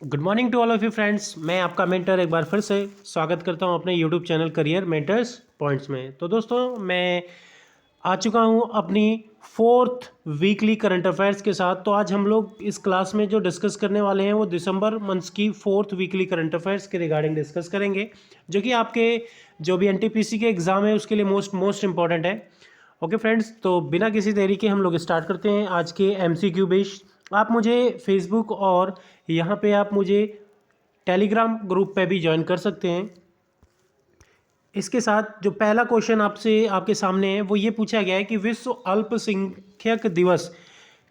Good morning to all of you friends. मैं आपका mentor एक बार फिर से स्वागत करता हूं अपने YouTube channel career mentors points में। तो दोस्तों, मैं आ चुका हूं अपनी फोर्थ वीकली करंट अफेयर्स के साथ। तो आज हम लोग इस क्लास में जो डिस्कस करने वाले हैं वो दिसंबर मंथ्स की फोर्थ वीकली करंट अफेयर्स के रिगार्डिंग डिस्कस करेंगे, जो कि आपके जो भी एनटीपीसी के एग्ज़ाम है उसके लिए मोस्ट इंपॉर्टेंट है। ओके फ्रेंड्स, तो बिना किसी देरी के हम लोग स्टार्ट करते हैं आज के एमसीक्यू बेस्ड। आप मुझे फेसबुक और यहाँ पे आप मुझे टेलीग्राम ग्रुप पे भी ज्वाइन कर सकते हैं। इसके साथ जो पहला क्वेश्चन आपसे आपके सामने है वो ये पूछा गया है कि विश्व अल्पसंख्यक दिवस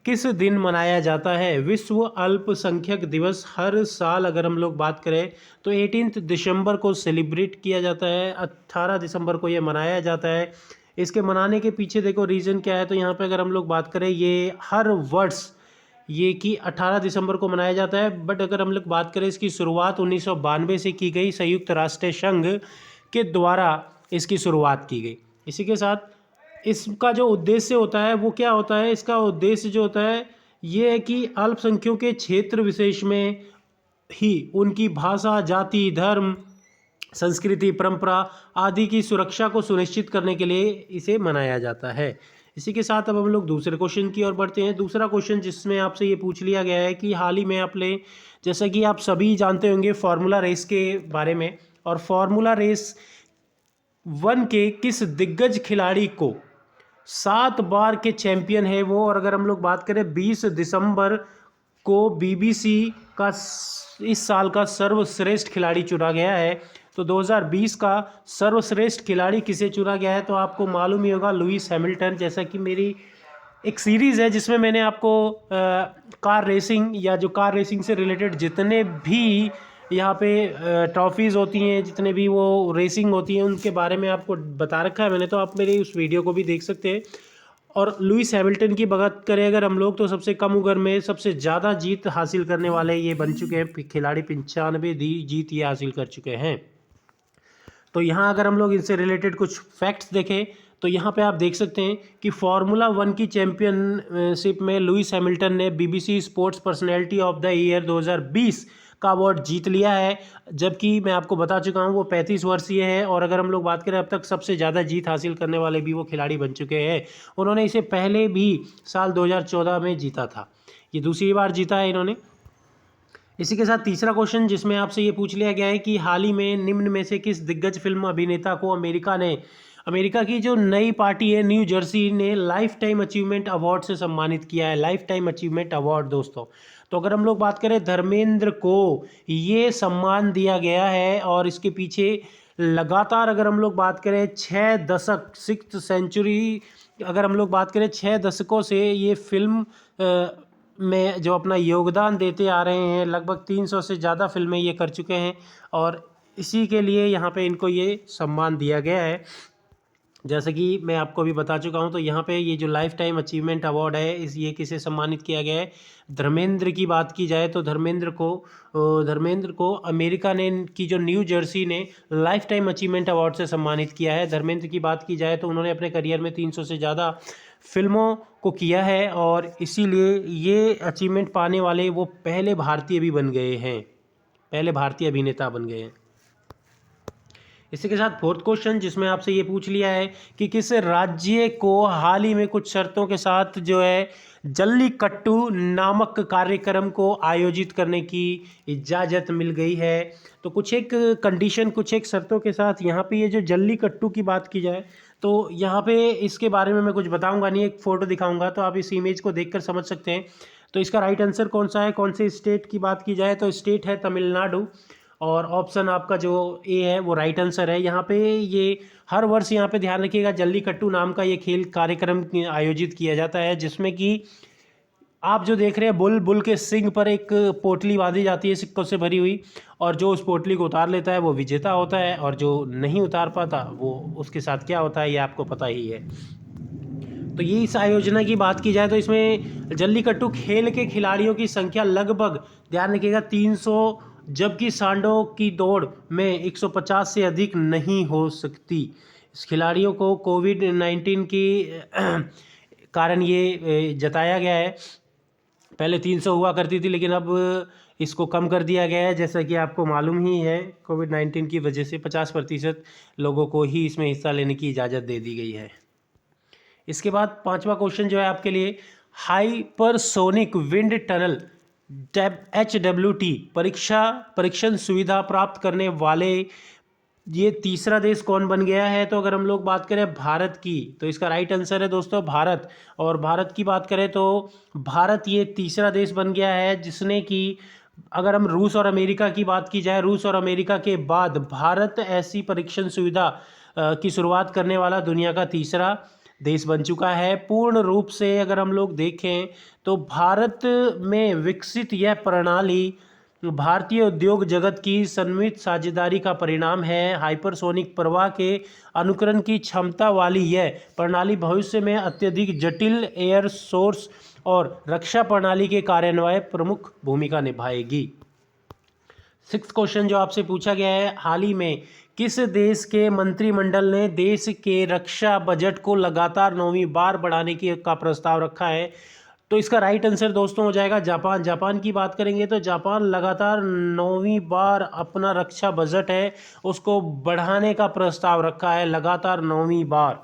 किस दिन मनाया जाता है। विश्व अल्पसंख्यक दिवस हर साल अगर हम लोग बात करें तो 18 दिसंबर को सेलिब्रेट किया जाता है, 18 दिसंबर को ये मनाया जाता है। इसके मनाने के पीछे देखो रीज़न क्या है। तो यहाँ पे अगर हम लोग बात करें ये हर वर्ष ये कि 18 दिसंबर को मनाया जाता है, बट अगर हम लोग बात करें इसकी शुरुआत 1992 से की गई, संयुक्त राष्ट्र संघ के द्वारा इसकी शुरुआत की गई। इसी के साथ इसका जो उद्देश्य होता है वो क्या होता है। इसका उद्देश्य जो होता है ये है कि अल्पसंख्यकों के क्षेत्र विशेष में ही उनकी भाषा, जाति, धर्म, संस्कृति, परंपरा आदि की सुरक्षा को सुनिश्चित करने के लिए इसे मनाया जाता है। इसी के साथ अब हम लोग दूसरे क्वेश्चन की ओर बढ़ते हैं। दूसरा क्वेश्चन जिसमें आपसे ये पूछ लिया गया है कि हाल ही में आपने, जैसा कि आप सभी जानते होंगे फार्मूला रेस के बारे में, और फार्मूला रेस 1 के किस दिग्गज खिलाड़ी को 7 बार के चैंपियन है वो। और अगर हम लोग बात करें 20 दिसंबर को बीबीसी का इस साल का सर्वश्रेष्ठ खिलाड़ी चुना गया है। तो 2020 का सर्वश्रेष्ठ खिलाड़ी किसे चुना गया है तो आपको मालूम ही होगा, लुइस हैमिल्टन। जैसा कि मेरी एक सीरीज़ है जिसमें मैंने आपको कार रेसिंग या जो कार रेसिंग से रिलेटेड जितने भी यहाँ पे ट्रॉफीज़ होती हैं, जितने भी वो रेसिंग होती हैं, उनके बारे में आपको बता रखा है मैंने। तो आप मेरी उस वीडियो को भी देख सकते हैं। और लुइस हैमिल्टन की बात करें अगर हम लोग तो सबसे कम उम्र में सबसे ज़्यादा जीत हासिल करने वाले ये बन चुके हैं खिलाड़ी। 95 जीत ये हासिल कर चुके हैं। तो यहाँ अगर हम लोग इनसे रिलेटेड कुछ फैक्ट्स देखें तो यहाँ पे आप देख सकते हैं कि फार्मूला 1 की चैंपियनशिप में लुइस हैमिल्टन ने BBC sports personality of the year 2020 का अवार्ड जीत लिया है। जबकि मैं आपको बता चुका हूँ वो 35 वर्षीय है। और अगर हम लोग बात करें अब तक सबसे ज़्यादा जीत हासिल करने वाले भी वो खिलाड़ी बन चुके हैं। उन्होंने इसे पहले भी साल 2014 में जीता था, ये दूसरी बार जीता है इन्होंने। इसी के साथ तीसरा क्वेश्चन जिसमें आपसे ये पूछ लिया गया है कि हाल ही में निम्न में से किस दिग्गज फिल्म अभिनेता को अमेरिका की जो नई पार्टी है न्यू जर्सी ने लाइफ टाइम अचीवमेंट अवार्ड से सम्मानित किया है। लाइफ टाइम अचीवमेंट अवार्ड दोस्तों, तो अगर हम लोग बात करें धर्मेंद्र को ये सम्मान दिया गया है। और इसके पीछे लगातार अगर हम लोग बात करें 6 दशक, 6th सेंचुरी, अगर हम लोग बात करें 6 दशकों से ये फिल्म में जो अपना योगदान देते आ रहे हैं, लगभग 300 से ज़्यादा फिल्में ये कर चुके हैं। और इसी के लिए यहाँ पे इनको ये सम्मान दिया गया है। जैसे कि मैं आपको अभी बता चुका हूँ, तो यहाँ पे ये जो लाइफ टाइम अचीवमेंट अवार्ड है ये किसे सम्मानित किया गया है। धर्मेंद्र की बात की जाए तो धर्मेंद्र को अमेरिका ने की जो न्यू जर्सी ने लाइफ टाइम अचीवमेंट अवार्ड से सम्मानित किया है। धर्मेंद्र की बात की जाए तो उन्होंने अपने करियर में 300 से ज़्यादा फिल्मों को किया है, और इसीलिए ये अचीवमेंट पाने वाले वो पहले भारतीय भी बन गए हैं, पहले भारतीय अभिनेता बन गए हैं। इसी के साथ फोर्थ क्वेश्चन जिसमें आपसे ये पूछ लिया है कि किस राज्य को हाल ही में कुछ शर्तों के साथ जो है जल्लीकट्टू नामक कार्यक्रम को आयोजित करने की इजाज़त मिल गई है। तो कुछ एक कंडीशन, कुछ एक शर्तों के साथ यहाँ पे ये जो जल्लीकट्टू की बात की जाए तो यहाँ पे इसके बारे में मैं कुछ बताऊंगा नहीं, एक फ़ोटो दिखाऊंगा तो आप इस इमेज को देखकर समझ सकते हैं। तो इसका राइट आंसर कौन सा है, कौन से स्टेट की बात की जाए तो स्टेट है तमिलनाडु। और ऑप्शन आपका जो ए है वो राइट आंसर है। यहाँ पे ये हर वर्ष यहाँ पे ध्यान रखिएगा जल्लीकट्टू नाम का ये खेल कार्यक्रम आयोजित किया जाता है, जिसमें कि आप जो देख रहे हैं बुल के सिंग पर एक पोटली बांधी जाती है सिक्कों से भरी हुई, और जो उस पोटली को उतार लेता है वो विजेता होता है, और जो नहीं उतार पाता वो उसके साथ क्या होता है ये आपको पता ही है। तो ये इस आयोजना की बात की जाए तो इसमें जल्लीकट्टू खेल के खिलाड़ियों की संख्या लगभग, ध्यान रखिएगा, 300, जबकि सांडों की दौड़ में 150 से अधिक नहीं हो सकती। इस खिलाड़ियों को कोविड-19 की कारण ये जताया गया है। पहले 300 हुआ करती थी, लेकिन अब इसको कम कर दिया गया है। जैसा कि आपको मालूम ही है, कोविड-19 की वजह से 50% लोगों को ही इसमें हिस्सा लेने की इजाज़त दे दी गई है। इसके बाद 5वां क्वेश्चन जो है आपके लिए, हाइपरसोनिक विंड टनल HWT परीक्षण सुविधा प्राप्त करने वाले ये तीसरा देश कौन बन गया है? तो अगर हम लोग बात करें भारत की, तो इसका राइट आंसर है दोस्तों भारत। और भारत की बात करें तो भारत ये तीसरा देश बन गया है जिसने कि, अगर हम रूस और अमेरिका की बात की जाए, रूस और अमेरिका के बाद भारत ऐसी परीक्षण सुविधा की शुरुआत करने वाला दुनिया का तीसरा देश बन चुका है। पूर्ण रूप से अगर हम लोग देखें तो भारत में विकसित यह प्रणाली भारतीय उद्योग जगत की सम्मिलित साझेदारी का परिणाम है। हाइपरसोनिक प्रवाह के अनुकरण की क्षमता वाली यह प्रणाली भविष्य में अत्यधिक जटिल एयर सोर्स और रक्षा प्रणाली के कार्यान्वयन प्रमुख भूमिका निभाएगी। 6th क्वेश्चन जो आपसे पूछा गया है, हाल ही में किस देश के मंत्रिमंडल ने देश के रक्षा बजट को लगातार 9वीं बार बढ़ाने का प्रस्ताव रखा है? तो इसका राइट आंसर दोस्तों हो जाएगा जापान। जापान की बात करेंगे तो जापान लगातार 9वीं बार अपना रक्षा बजट है उसको बढ़ाने का प्रस्ताव रखा है, लगातार 9वीं बार।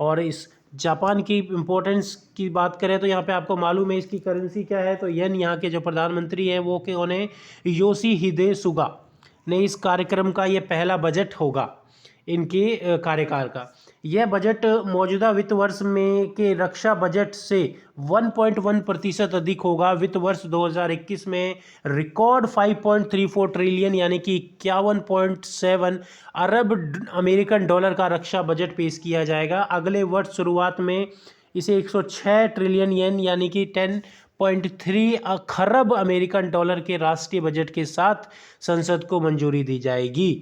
और इस जापान की इम्पोर्टेंस की बात करें तो यहाँ पे आपको मालूम है इसकी करेंसी क्या है, तो येन। यहाँ के जो प्रधानमंत्री हैं वो कौन है? योशिहिदे सुगा ने इस कार्यक्रम का ये पहला बजट होगा इनके कार्यकाल का। यह बजट मौजूदा वित्त वर्ष में के रक्षा बजट से 1.1% अधिक होगा। वित्त वर्ष 2021 में रिकॉर्ड 5.34 ट्रिलियन यानी कि 51.7 अरब अमेरिकन डॉलर का रक्षा बजट पेश किया जाएगा। अगले वर्ष शुरुआत में इसे 106 ट्रिलियन येन यानी कि 10.3 खरब अमेरिकन डॉलर के राष्ट्रीय बजट के साथ संसद को मंजूरी दी जाएगी।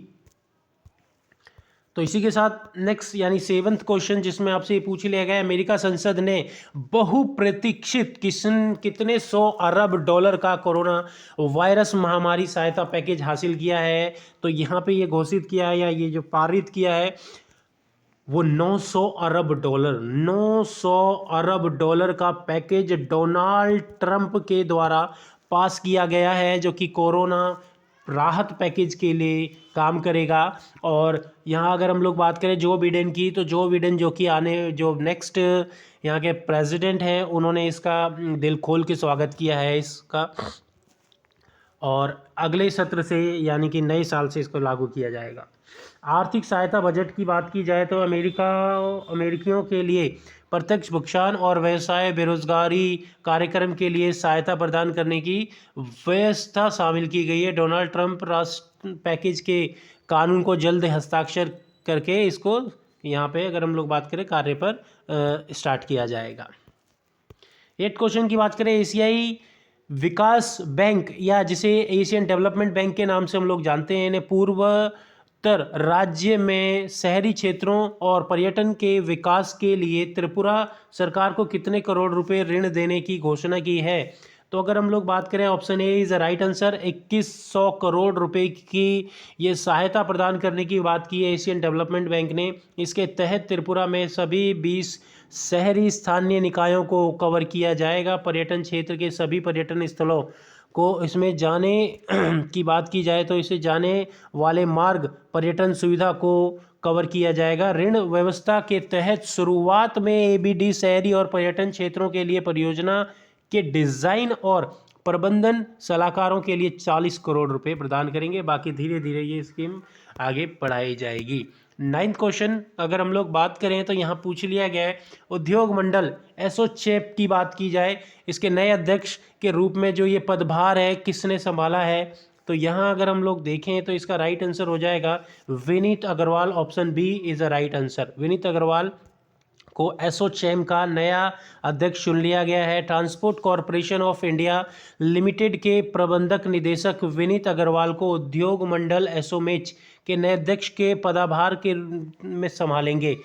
तो इसी के साथ नेक्स्ट यानी 7th क्वेश्चन जिसमें आपसे ये पूछ लिया गया, अमेरिका संसद ने बहुप्रतीक्षित कितने 100 अरब डॉलर का कोरोना वायरस महामारी सहायता पैकेज हासिल किया है? तो यहाँ पे ये घोषित किया है या ये जो पारित किया है वो 900 अरब डॉलर 900 अरब डॉलर का पैकेज डोनाल्ड ट्रंप के द्वारा पास किया गया है, जो कि कोरोना राहत पैकेज के लिए काम करेगा। और यहाँ अगर हम लोग बात करें जो बिडेन की, तो जो बिडेन जो कि जो नेक्स्ट यहाँ के प्रेसिडेंट हैं उन्होंने इसका दिल खोल के स्वागत किया है इसका, और अगले सत्र से यानी कि नए साल से इसको लागू किया जाएगा। आर्थिक सहायता बजट की बात की जाए तो अमेरिकियों के लिए प्रत्यक्ष भुगतान और व्यवसाय बेरोजगारी कार्यक्रम के लिए सहायता प्रदान करने की व्यवस्था शामिल की गई है। डोनाल्ड ट्रंप राष्ट्र पैकेज के कानून को जल्द हस्ताक्षर करके इसको यहाँ पे अगर हम लोग बात करें कार्य पर स्टार्ट किया जाएगा। 8 क्वेश्चन की बात करें, एशियाई विकास बैंक या जिसे एशियन डेवलपमेंट बैंक के नाम से हम लोग जानते हैं, इन्हें पूर्वोत्तर राज्य में शहरी क्षेत्रों और पर्यटन के विकास के लिए त्रिपुरा सरकार को कितने करोड़ रुपए ऋण देने की घोषणा की है? तो अगर हम लोग बात करें option A is the right answer, 2100 crore रुपए की ये सहायता प्रदान करने की बात की है एशियन डेवलपमेंट बैंक ने। इसके तहत त्रिपुरा में सभी 20 शहरी स्थानीय निकायों को कवर किया जाएगा। पर्यटन क्षेत्र के सभी पर्यटन स्थलों को इसमें जाने की बात की जाए तो इसे जाने वाले मार्ग पर्यटन सुविधा को कवर किया जाएगा। ऋण व्यवस्था के तहत शुरुआत में एबीडी शहरी और पर्यटन क्षेत्रों के लिए परियोजना के डिज़ाइन और प्रबंधन सलाहकारों के लिए 40 करोड़ रुपए प्रदान करेंगे। बाकी धीरे धीरे ये स्कीम आगे बढ़ाई जाएगी। 9th क्वेश्चन अगर हम लोग बात करें तो यहाँ पूछ लिया गया है, उद्योग मंडल एसोचैम की बात की जाए, इसके नए अध्यक्ष के रूप में जो ये पदभार है किसने संभाला है? तो यहाँ अगर हम लोग देखें तो इसका राइट आंसर हो जाएगा Vineet Agarwal. Option B is the right answer. Vineet Agarwal को एसोचैम का नया अध्यक्ष चुन लिया गया है। Transport corporation of India limited के प्रबंधक निदेशक विनीत अग्रवाल को उद्योग मंडल एसोमेच के नए अध्यक्ष के पदभार के में संभालेंगे।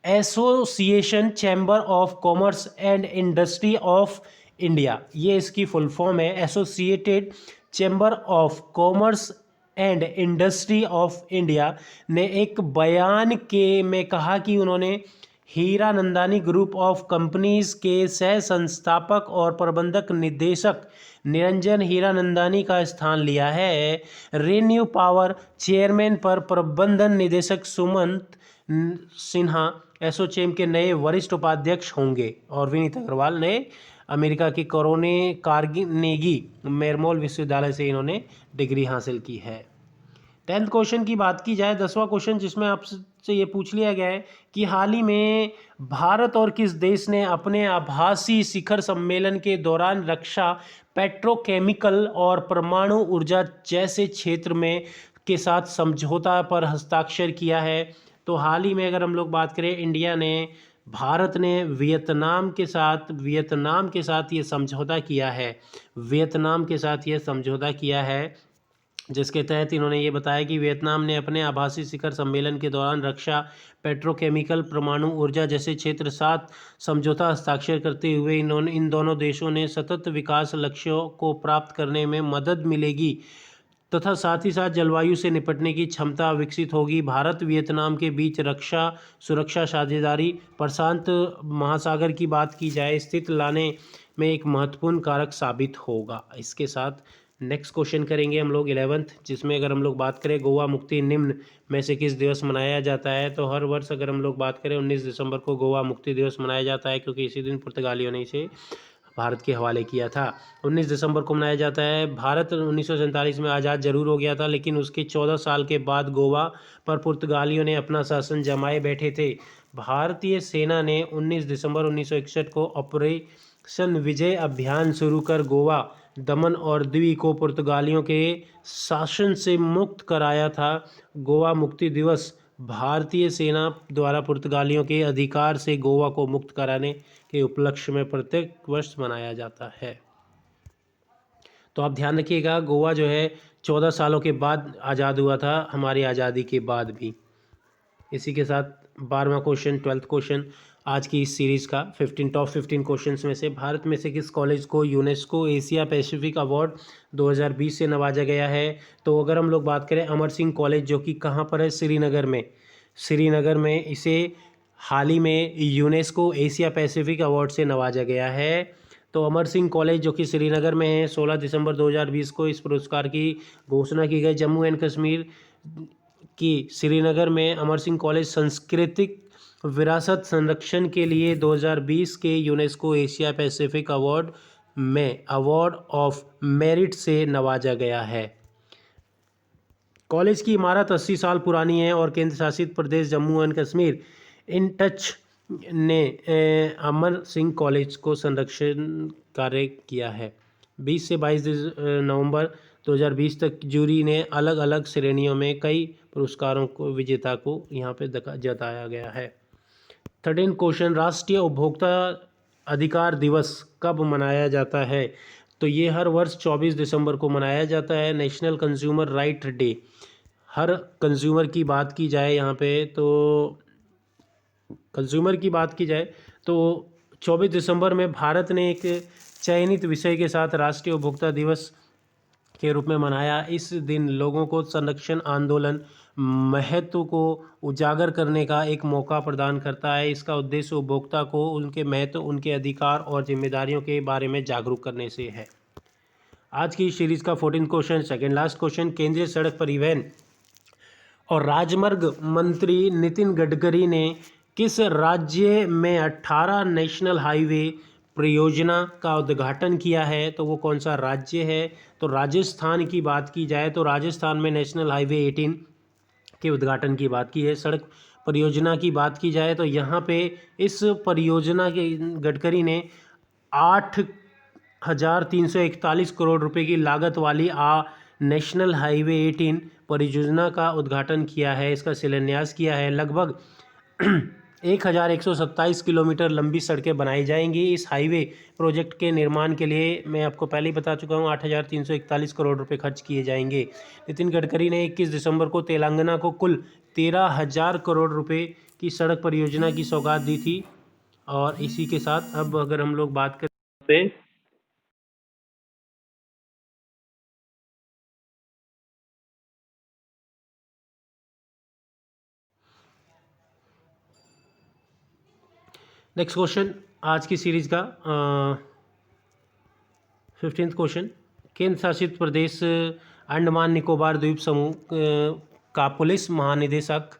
Association chamber of commerce and industry of India, ये इसकी फुल फॉर्म है। Associated chamber of commerce and industry of India ने एक बयान के में कहा कि उन्होंने हीरानंदानी ग्रुप ऑफ कंपनीज के सह संस्थापक और प्रबंधक निदेशक निरंजन हीरानंदानी का स्थान लिया है। रेन्यू पावर चेयरमैन पर प्रबंधन निदेशक सुमंत सिन्हा एसोचैम के नए वरिष्ठ उपाध्यक्ष होंगे। और विनीत अग्रवाल ने अमेरिका की कार्नेगी मेलबोर्न विश्वविद्यालय से इन्होंने डिग्री हासिल की है। 10th क्वेश्चन की बात की जाए, 10वां क्वेश्चन जिसमें आपसे ये पूछ लिया गया है कि हाल ही में भारत और किस देश ने अपने आभासी शिखर सम्मेलन के दौरान रक्षा, पेट्रोकेमिकल और परमाणु ऊर्जा जैसे क्षेत्र में के साथ समझौता पर हस्ताक्षर किया है। तो हाल ही में अगर हम लोग बात करें, इंडिया ने, भारत ने वियतनाम के साथ ये समझौता किया है। वियतनाम के साथ ये समझौता किया है, जिसके तहत इन्होंने ये बताया कि वियतनाम ने अपने आभासी शिखर सम्मेलन के दौरान रक्षा, पेट्रोकेमिकल, परमाणु ऊर्जा जैसे क्षेत्र साथ समझौता हस्ताक्षर करते हुए इन दोनों देशों ने सतत विकास लक्ष्यों को प्राप्त करने में मदद मिलेगी तथा साथ ही साथ जलवायु से निपटने की क्षमता विकसित होगी। भारत वियतनाम के बीच रक्षा सुरक्षा साझेदारी प्रशांत महासागर की बात की जाए स्थित लाने में एक महत्वपूर्ण कारक साबित होगा। इसके साथ नेक्स्ट क्वेश्चन करेंगे हम लोग 11th, जिसमें अगर हम लोग बात करें गोवा मुक्ति निम्न में से किस दिवस मनाया जाता है। तो हर वर्ष अगर हम लोग बात करें 19 दिसंबर को गोवा मुक्ति दिवस मनाया जाता है, क्योंकि इसी दिन पुर्तगालियों ने इसे भारत के हवाले किया था। 19 दिसंबर को मनाया जाता है। भारत 1947 में आज़ाद जरूर हो गया था, लेकिन उसके 14 साल के बाद गोवा पर पुर्तगालियों ने अपना शासन जमाए बैठे थे। भारतीय सेना ने 19 दिसंबर 1961 को ऑपरेशन विजय अभियान शुरू कर गोवा, दमन और दीव को पुर्तगालियों के शासन से मुक्त कराया था। गोवा मुक्ति दिवस भारतीय सेना द्वारा पुर्तगालियों के अधिकार से गोवा को मुक्त कराने के उपलक्ष्य में प्रत्येक वर्ष मनाया जाता है। तो आप ध्यान रखिएगा, गोवा जो है 14 सालों के बाद आज़ाद हुआ था, हमारी आज़ादी के बाद भी। इसी के साथ 12वां क्वेश्चन, 12th क्वेश्चन आज की इस सीरीज़ का टॉप 15 क्वेश्चंस में से भारत में से किस कॉलेज को यूनेस्को एशिया पैसिफिक अवार्ड 2020 से नवाजा गया है। तो अगर हम लोग बात करें अमर सिंह कॉलेज, जो कि कहाँ पर है, श्रीनगर में इसे हाल ही में यूनेस्को एशिया पैसिफिक अवार्ड से नवाजा गया है। तो अमर सिंह कॉलेज जो कि श्रीनगर में है, 16 दिसंबर 2020 को इस पुरस्कार की घोषणा की गई। जम्मू एंड कश्मीर की श्रीनगर में अमर सिंह कॉलेज सांस्कृतिक विरासत संरक्षण के लिए 2020 के यूनेस्को एशिया पैसिफिक अवार्ड में अवार्ड ऑफ मेरिट से नवाजा गया है। कॉलेज की इमारत 80 साल पुरानी है और केंद्र शासित प्रदेश जम्मू एंड कश्मीर इन टच ने अमर सिंह कॉलेज को संरक्षण कार्य किया है। 20 से 22 नवंबर 2020 तक जूरी ने अलग अलग श्रेणियों में कई पुरस्कारों को विजेता को यहाँ पे जताया गया है। 13 क्वेश्चन, राष्ट्रीय उपभोक्ता अधिकार दिवस कब मनाया जाता है। तो ये हर वर्ष 24 दिसंबर को मनाया जाता है। नेशनल कंज्यूमर राइट डे, हर कंज्यूमर की बात की जाए यहाँ पे, तो कंज्यूमर की बात की जाए तो 24 दिसंबर में भारत ने एक चयनित विषय के साथ राष्ट्रीय उपभोक्ता दिवस के रूप में मनाया। इस दिन लोगों को संरक्षण आंदोलन महत्व को उजागर करने का एक मौका प्रदान करता है। इसका उद्देश्य उपभोक्ता को उनके महत्व, उनके अधिकार और जिम्मेदारियों के बारे में जागरूक करने से है। आज की सीरीज का 14 क्वेश्चन, सेकेंड लास्ट क्वेश्चन, केंद्रीय सड़क परिवहन और राजमार्ग मंत्री नितिन गडकरी ने किस राज्य में 18 नेशनल हाईवे परियोजना का उद्घाटन किया है। तो वो कौन सा राज्य है। तो राजस्थान की बात की जाए तो राजस्थान में नेशनल हाईवे 18 के उद्घाटन की बात की है। सड़क परियोजना की बात की जाए तो यहाँ पे इस परियोजना के गडकरी ने 8,341 करोड़ रुपए की लागत वाली नेशनल हाईवे 18 परियोजना का उद्घाटन किया है, इसका शिलान्यास किया है। लगभग 1,127 किलोमीटर लंबी सड़कें बनाई जाएंगी। इस हाईवे प्रोजेक्ट के निर्माण के लिए मैं आपको पहले ही बता चुका हूँ 8,341 करोड़ रुपए खर्च किए जाएंगे। नितिन गडकरी ने 21 दिसंबर को तेलंगाना को कुल 13,000 करोड़ रुपए की सड़क परियोजना की सौगात दी थी। और इसी के साथ अब अगर हम लोग बात करें नेक्स्ट क्वेश्चन आज की सीरीज का 15th क्वेश्चन, केंद्र शासित प्रदेश अंडमान निकोबार द्वीप समूह का पुलिस महानिदेशक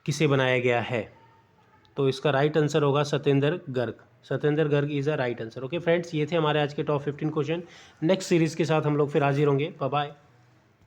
किसे बनाया गया है? तो इसका राइट आंसर होगा Satyendra Garg. Satyendra Garg is a right answer. Okay friends, ये थे हमारे आज के टॉप 15 क्वेश्चन। नेक्स्ट सीरीज़ के साथ हम लोग फिर हाजिर होंगे। Bye bye.